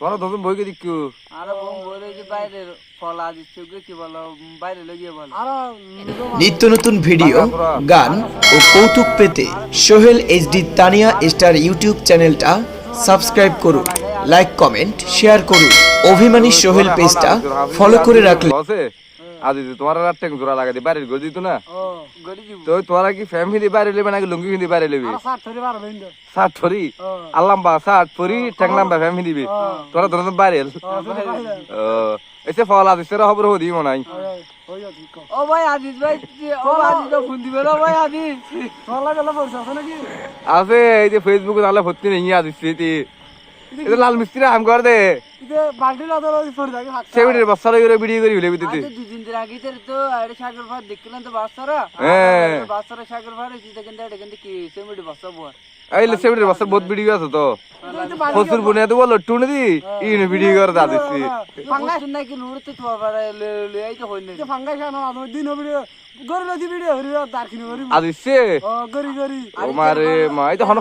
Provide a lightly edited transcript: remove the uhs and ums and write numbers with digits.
তোরা তো বইকে দিকু আরে বলে যে বাইরে ফলা দিচ্ছে কি বলো বাইরে লাগিয়ে বলো নিত্য নতুন ভিডিও, গান ও কৌতুক পেতে Sohel HD Tania star YouTube চ্যানেলটা সাবস্ক্রাইব করুন, লাইক কমেন্ট শেয়ার করুন। অভিমানী সোহেল পেজটা ফলো করে রাখলে আজ তোমার রাত জোড়া লাগাই দিয়ে বাইরে করে দিত না গড়ি দিব তো তোরা কি ফ্যামিলি বাইরে লেবে নাকি লুঙ্গি ফিন্দি বাইরে লেবি শার্ট ফরি আল্লাম্বা শার্ট ফরি ঠ্যাংলাম্বা ফ্যামিলি দিবি তোরা ধরো বাইরে এসে ফল আদিস তোরা খবর হদি মনে হয় ও ভাই আজিজ ভাই ও আজিজ তো ফোন দিবে না ভাই আজিজ ফলা গেল পয়সা আছে নাকি আছে এই যে ফেসবুকে তাহলে ভর্তি নেই আদিস এটা লাল মিস্ত্রি আম কর দে বাল্টি না ধরো পড়ে থাকে সেভিডের বাচ্চা লইরে ভিডিও করি ভিলে দিতে দুদিন ধরে আগে তো আরে সাগর ভাত দেখলেন তো বাচ্চারা বাচ্চারা সাগর ভাত হইছে কিন্তু এটা কিন্তু কি সেমিডি বাচ্চা বল আইলে সেভিডের বাচ্চা বহুত ভিডিও আছে তো ফসুর বুনিয়া তো বলো টুনে দি ইনে ভিডিও করে দা দিছি ফাঙ্গাস নাকি নুরতে তো বাবা লই তো হইনি যে ফাঙ্গাস না আমি দিন ভিডিও গরি লজি ভিডিও হরি দারকিনি হরি আদিছে ও গরি গরি ও মারে মা এই তো হন